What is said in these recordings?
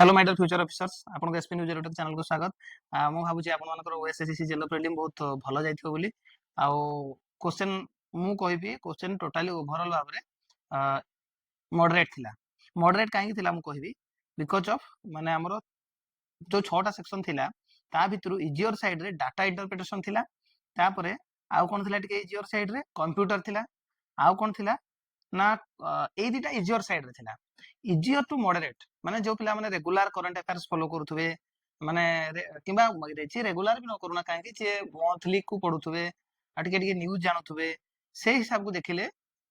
Hello my dear future officers आपन SP news YouTube channel को स्वागत। मु भाबुची आपन मानकर ओएसएससी जेल प्रिलिम बहुत भलो जाइथिबो बोली आउ क्वेश्चन मु कहबी क्वेश्चन टोटली ओवरऑल भाबरे मॉडरेट थिला। मॉडरेट काहे थिला मु कहबी बिकॉज ऑफ माने हमरो जो 6टा सेक्शन थिला ता भितरु इजियर साइड रे डाटा इंटरप्रिटेशन थिला, तापरे आउ कोन थिला टिके इजियर साइड रे कंप्यूटर थिला, आउ कोन थिला ना ए दिटा इजियर साइड रे थिला। इजियर टू मॉडरेट माने जो पिला माने रेगुलर करंट अफेयर्स फॉलो करूथुबे माने किबा जे रेगुलर भी न करूना काहे कि जे मंथली को पढुथुबे आ टिके टिके न्यूज़ जानुथुबे से हिसाब को देखिले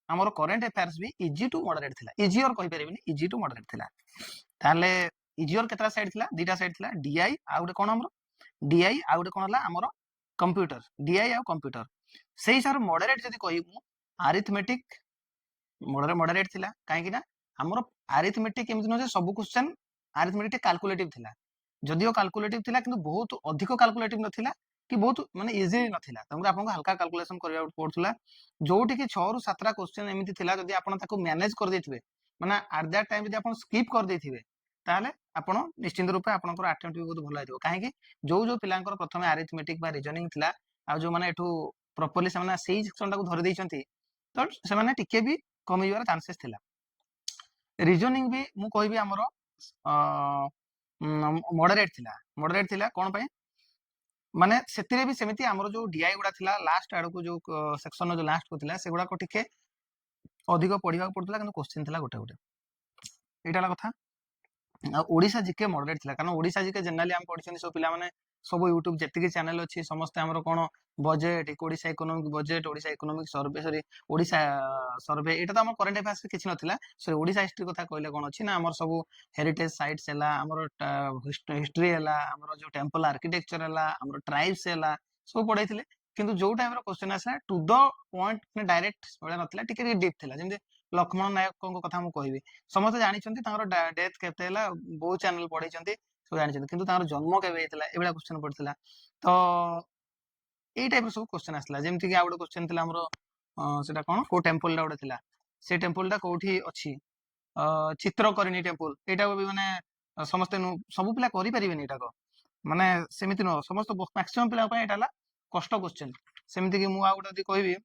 हमर करंट अफेयर्स भी इजी टू मॉडरेट थिला। इजियर कहि परिबिनी इजी टू मॉडरेट थिला। ताले इजियर केतरा साइड थिला दीटा साइड थिला डीआई आ गुटे कोन हमर डीआई आ गुटे कोन हला हमर कंप्यूटर डीआई आ कंप्यूटर से हिसाब मॉडरेट जदी कहिबु अरिथमेटिक मॉडरेट थिला काहे कि ना हमर अरिथमेटिक एमति न जे सब क्वेश्चन अरिथमेटिक कैलकुलेटिव थिला जदियो कैलकुलेटिव थिला किंतु बहुत अधिक कैलकुलेटिव नथिला कि बहुत माने इजी नथिला तमरा आपन को हल्का कैलकुलेशन करबा पड़थुला जोटी कि 6 रु 7 रा क्वेश्चन एमति थिला जदी आपन ताको मैनेज कर देथिबे माने एट दैट टाइम जदी आपन स्किप कर देथिबे ताले आपन निश्चित रूप से आपनकर अटेम्प्ट भी बहुत भलो आइतो काहे कि जो पिलांकर प्रथमे अरिथमेटिक बा रीजनिंग थिला आ जो माने एठू प्रॉपर्ली से माने सेही सेक्शन टाको धरि दैछंती तो से माने टिके भी कमी जवार चांसेस थिला। रीजनिंग भी मु कहबी हमरो मॉडरेट थिला कोन पे माने सेतिरे भी सेमिति हमरो जो डीआई गुडा थिला लास्ट आड़ को जो सेक्शन जो लास्ट को थिला से गुडा को टिके अधिक पढिबा पड़तला किंतु क्वेश्चन थिला गोटे गोटे एटाला कथा। ओडिशा जीके मॉडरेट थिला कारण ओडिशा जीके जनरली हम पढिछन सब पिला माने सब यूट्यूब जेतिके चैनल अछि समस्त हमरो कोन budget Odisha economic budget Odisha economic survey sorry Odisha survey एटा त हमर करंट अफेयर्स किछ नथिला सॉरी ओडिशा हिस्ट्री कथा कहले कोन अछि ना हमर सब हेरिटेज साइट्स हला हमर हिस्ट्री हला हमर जो टेंपल आर्किटेक्चर हला हमर ट्राइब्स हला सब पढाइथिले किंतु जो टाइम रो क्वेश्चन आसला टू द पॉइंट ने डायरेक्ट बळा नथिला टिके डीप थिला जेमते लक्ष्मण नायक को कथा मु कहबी समस्त जानि छथि तांगर डेथ केते हला बहु चैनल पढै छथि सब जानि छथि किंतु तांगर जन्म केबे हेतला एबेला क्वेश्चन पडथिला तो एई टाइप सब क्वेश्चन आसला जेमति कि आउड क्वेश्चन थिला हमरो सेटा कोन को टेंपल ला थिला से टेंपल टा कोठी अछि चित्रकरणी टेंपल एटा भी माने समस्त सब पिला करि परिबेनी एटा को माने सेमिति न समस्त मैक्सिमम पिला पय एटाला कष्ट क्वेश्चन सेमिति कि मु आउड जदी कहबी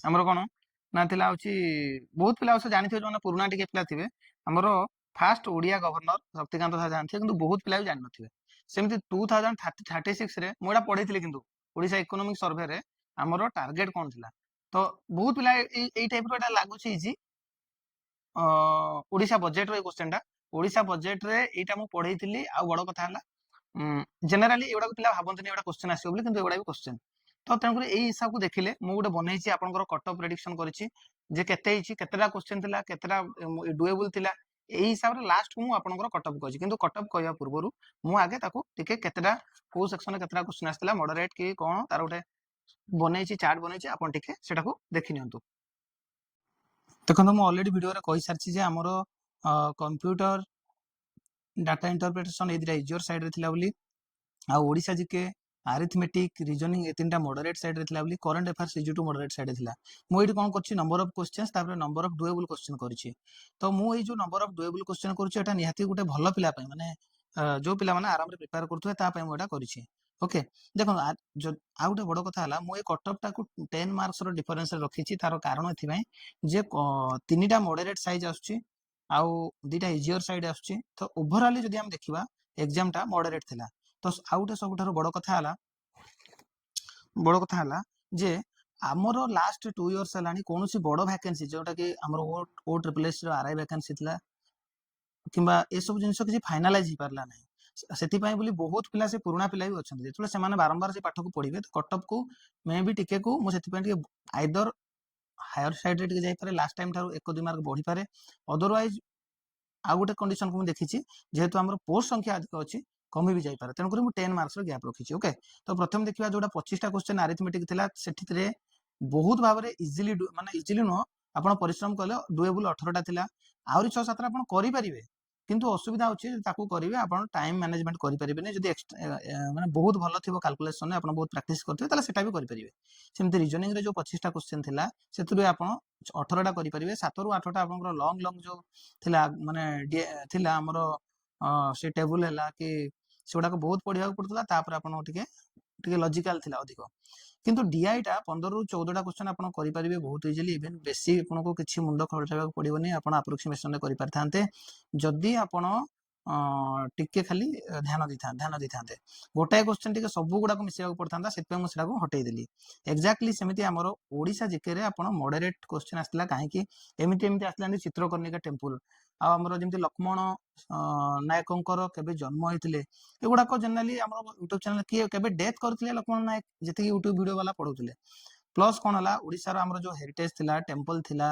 हमरो कोन ना थिला होची बहुत पिला से जानि थे जो पुराना टिके पिला थिबे हमरो फास्ट ओडिया गवर्नर शक्तिकांत साहा जानथे किंतु बहुत पिला भी जानि नथिबे सेमिति 2036 रे मोडा पढैथिले किंतु ओडिशा इकोनॉमिक सर्वे रे हमरो टारगेट कोन थिला तो बहुत पिला एई टाइप रो एटा लागुची इजी ओडिशा बजेट रो क्वेश्चन टा ओडिशा बजेट रे एटा मु पढैथिली आ बड़ कथा हला जनरली एवडा पिला भाबंतनी एवडा क्वेश्चन आसीबो बोली किंतु एवडा भी क्वेश्चन तो तेनकर एई हिसाब को देखिले मु गोटे बनैछि आपनकर कट ऑफ प्रेडिक्शन करिछि जे केते हिची केतेटा क्वेश्चन थिला केतेटा डुएबल थिला एई हिसाब रे लास्ट को मु आपनकर कट ऑफ कहछि किंतु कट ऑफ कहया पूर्वरु मु आगे ताको टिके केतेटा को सेक्शन केतेटा क्वेश्चन आस्थिला मॉडरेट की कोन तार गोटे बनैछि चार्ट बनैछि आपन टिके सेटा को देखि नियंतु। देखो मु ऑलरेडी वीडियो रे कहि सारछि जे हमरो कंप्यूटर डाटा इंटरप्रिटेशन ए दिरा इजियर साइड रे थिला बोली आ ओडिशा जीके अरिथमेटिक रीजनिंग ए तीनटा मॉडरेट साइड रे थिला बोली current affairs easy to moderate side रे थिला मु एठी कोन करछि नंबर ऑफ क्वेश्चंस तापर नंबर ऑफ डुएबल क्वेश्चन करछि तो मु ए जो नंबर ऑफ डुएबल क्वेश्चन करछि एटा निहाती गुटे भलो पिला पय माने जो पिला माने आराम रे प्रिपेयर करथुए ता पय मु एटा करछि ओके। देखो जो आ गुटे बड़ कथा हला मु ए कट ऑफ टा को 10 मार्क्स रो डिफरेंस रे रखिछि तार कारण एथि पय जे तीनटा मॉडरेट साइज आछछि आउ दीटा इजियर साइड आछछि तो ओवरऑल जदी हम देखिबा एग्जाम टा मॉडरेट थिला तो आउटे सबठारो बड़ कथा हला जे हमरो लास्ट 2 इयर्स हलानी कोनोसी बड़ वैकेंसी जोटा कि हमरो ओ ट्रिपल एस रो आरआई वैकेंसी थिला किंबा ए सब जिंस किछि फाइनलाइज ही परला नै सेति पय बोली बहुत पिला से पुराना पिला भी अछन जेतले से माने बारंबार से पाठ को पढिबे तो कट ऑफ को मे भी टिके को मु सेति पय टिके आइदर हायर साइड रे टिके जाई पारे लास्ट टाइम थारो 1-2 मार्क बढ़ी पारे अदरवाइज आ गोटे कंडीशन को देखी जेहेतु हमर पोस्ट संख्या अधिक अछि कमी भी जाई पारे तेन करी मु 10 मार्क्स रो गैप रखिछि ओके। तो प्रथम देखिबा जोटा 25टा क्वेश्चन अरिथमेटिक थिला सेठिरे बहुत भाबरे इजीली माने इजीली न आपण परिश्रम कले डुएबल 18टा थिला आउरी 6-7 आपण करि परिबे किंतु असुविधा होछि ताकू करिवे आपण टाइम मैनेजमेंट करि परिबे नै जदी माने बहुत भलो थिबो कैलकुलेशन आपण बहुत प्रैक्टिस करथिबे ताले सेटा भी करि परिबे सेमते रीजनिंग रे जो 25टा क्वेश्चन थिला सेतुरे आपण 18टा करि परिबे 7 रु 8टा आपण लॉन्ग लॉन्ग जो थिला माने थिला हमरो से टेबुल है कि सेगुड़ा बहुत पढ़ा पड़ता आप टे लजिकाल थिला अधिक किंतु डीआई टा 15 रु 14 क्वेश्चन आप करेंगे बहुत इजिली इवेन बेसी आपको किसी मुंड खर्चा पड़ोनी आप अप्रोक्सीमेशन करें जदि आपण टिके खाली ध्यान दी था गोटाए क्वेश्चन टिके सब गुड़ाक मिसेक पड़ता से हटेदेली एक्जाक्टली सेमती आमर ओडिशा जिके रे आपण मॉडरेट क्वेश्चन आसला कहीं एमती एमती आसला चित्रकर्णिका टेम्पल आमर जमी लक्ष्मण नायकों केबे जन्म होते एगुड़ाक जेनेराली आम यूट्यूब चैनल किए केबे डेथ करते लक्ष्मण नायक जी यूट्यूब वीडियो वाला पढ़ुले प्लस कौन है ओडिशार आमर जो हेरिटेज थिला टेम्पल थिला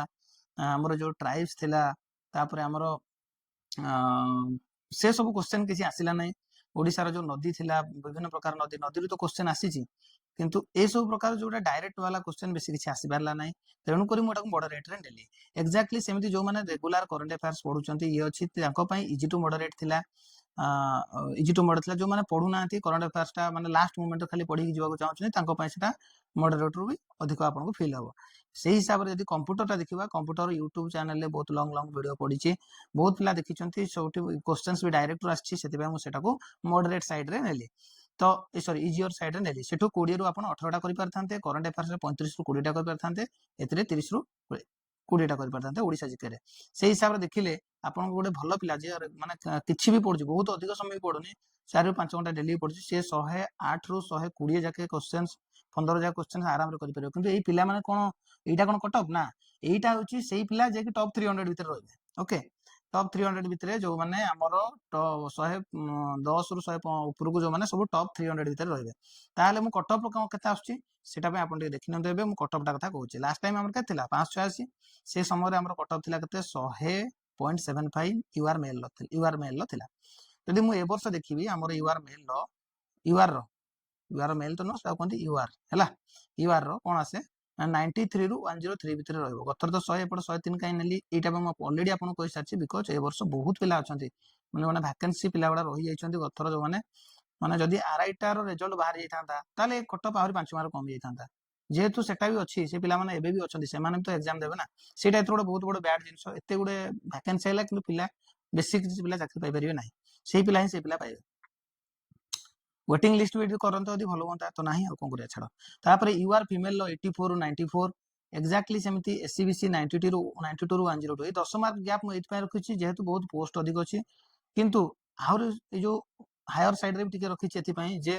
आमर जो ट्राइब्स थिला तापर आमर से सब क्वेश्चन किसी आसला ना ओडिशार जो नदी थिला विभिन्न प्रकार नदी नदी तो क्वेश्चन आसी किंतु ए सब प्रकार जो डायरेक्ट वाला क्वेश्चन बेसी किसी आसी पारला ना तेणुक मुझे मॉडरेट रे नेली एक्जाक्टली सेमती जो मैंने रेगुलर करंट अफेयर्स पढ़ुଛନ୍ତି ये अच्छी इजी टू मॉडरेट थिला इजी टू मॉडरेट थिला जो मैंने पढ़ुना करंट अफेयर्स टा माने लास्ट मोमेंट खाली पढ़ी जावाक चाहते सेटा मॉडरेट रू भी अधिक आपको फिल हम से हिसाब से कंप्यूटर देखा कंप्यूटर यूट्यूब चैनल में बहुत लॉन्ग लॉन्ग वीडियो पड़ी बहुत पिला देखी सब क्वेश्चंस भी डायरेक्ट आसा मॉडरेट साइड रे नेली तो सॉरी इजियर साइड रे नेली सेठू 20 रु आपण 18टा करि परथांते करंट अफेयर्स रे 35 रु 20टा करि परथांते एतरे 30 रु 20टा करि परथांते ओडिशा जिके रे से हिसाब रे देखिले आपण गोटे भल पिला जे माने किछि भी पढु बहुत अधिक समय पढुनी 4 रु 5 घंटा डेली पढु से 108 रु 120 जाके क्वेश्चंस 15 जाके क्वेश्चन आराम रे करि परियो किंतु एई पिला माने कोन एटा कोन कट ऑफ ना एटा होची सेई पिला जे कि टॉप 300 भीतर रहबे ओके टॉप 300 भितर जो मैंने आमर 110 रु 100 ऊपर को जो मैंने सब टॉप 300 भितर रही ताहले मु कट ऑफ केते आछी सेटा पे आपन देखि नते एबे मु कट ऑफ टा कथा कहूची लास्ट टाइम हमर केते थिला 586 से समय रे हमर कट ऑफ थिला केते 100.75 यूआर मेल लो थिला यदि मु ए वर्ष देखिबी हमर यूआर मेल लो यूआर मेल तो नो सा कोंती यूआर हैला यूआर रो कोन आसे 93 रु 103 भितर रहइबो गतर तो 100 एपड 103 काई नेली एटा म ऑलरेडी आपन कहि सारछि बिकॉज़ ए वर्ष बहुत पिला अछंती माने वैकेंसी पिला बडा रहि जाइछंती गतर जो माने जदि आरआई टार रिजल्ट बाहर जाइथांता ताले कट ऑफ आहुरी 5 मार्क कम जाइथांता जेहेतु सेटा भी अछि से पिला माने एबे भी अछंती से माने तो एग्जाम देबे ना सेटा एत बहुत बड़ बैड जिंस एते गुडे वैकेंसी हैला कि पिला बेसिक पिला चाकरी पाइ परिबे नाही सेही पिला ही से पिला पाइबे वेटिंग लिस्ट भी करते यदि भल हाँ तो ना कौन कर छाड़ तापर यूआर फिमेल 84 रु 94 एक्जाक्टली सेमती एससीबीसी 92 रु 102 ये 10 मार्क गैप मुझे रखी जेहेतु बहुत पोस्ट अधिक अच्छी किंतु आहरी जो हायर साइड रे भी रखी जे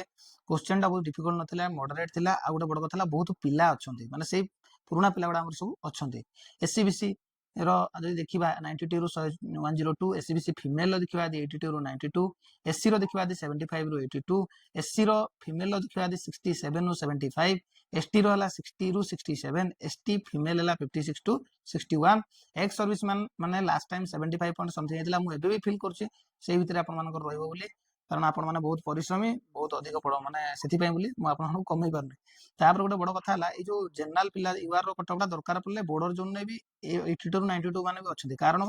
क्वेश्चन टा बहुत डिफिकल्ट नथिला मॉडरेट थिला आ गोटे बड़ कथा बहुत पिला अछंती माने से पुराना पिला गुडा सब अछंती एससीबीसी रो देखा 92 रु 102 एससीबीसी फिमेल देखा 82 रु 92 एससी रो देखा 75 रु 82 एससी रो फिमेल देखा 67 रु 75 एसटी रो हला 60 रु 67 एसटी फिमेल हला 56 टू 61 एक्स सर्विस मैन माने लास्ट टाइम 75 पॉइंट समथिंग हेतला मु एबे भी फील करछि से भितर आपन मानकर रहइबो बोली कारण आपण माने बहुत परिश्रमी बहुत अधिक पढ़ माने सेति पय बोली मु आपन कमै पारनी तापर गोटे बड़ कथा हला ए जो जनरल पिला यूआर रो कटकटा दरकार पड़ले बॉर्डर जोन ने भी 82 रु 92 माने भी अछंती कारण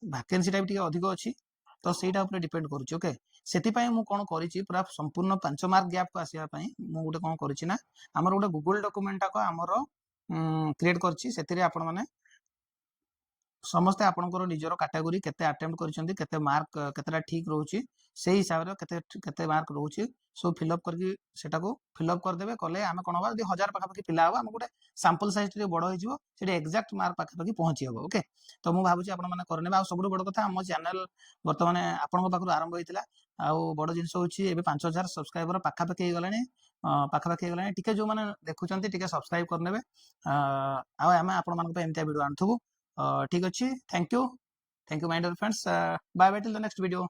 वैकेंसी टाइप टिके अधिक अछि तो सेटा ऊपर डिपेंड करूची ओके सेति पय मु कोन करिछि पूरा संपूर्ण 5 मार्क गैप को आसीया पय मु गोटे कोन करिछि ना हमर गोटे गूगल डॉक्यूमेंट को हमर क्रिएट करछि सेति रे आपण माने समस्ते आपनकर निजर कैटेगरी केते अटेम्प्ट करिसेंती केते मार्क केतेटा ठीक रहउची से हिसाब रे केते केते मार्क रहउची सो फिल अप करके सेटा को फिल अप कर देबे कले आमे कोन बा 1000 पाखा पाखी पिला हम गोटे सैंपल साइज रे बड़ होई जिवो सेटा एग्जैक्ट मार्क पाखा पाखी पहुंची हबो ओके तो मु भाबुची आपण माने करनेबा आ सबुठ बड़ कथा हम चैनल वर्तमान आपन पाखु आरंभ होइतिला आ बड़ जिंस होची एबे 5000 सब्सक्राइबर पाखा पाखी हे गलानी पाखा पाखी हे गलानी टिके जो माने देखुचंती टिके सब्सक्राइब करनेबे आ आमे आपण मानक पे एंता वीडियो आनथबो ठीक अच्छे thank you my dear friends bye bye till the next video.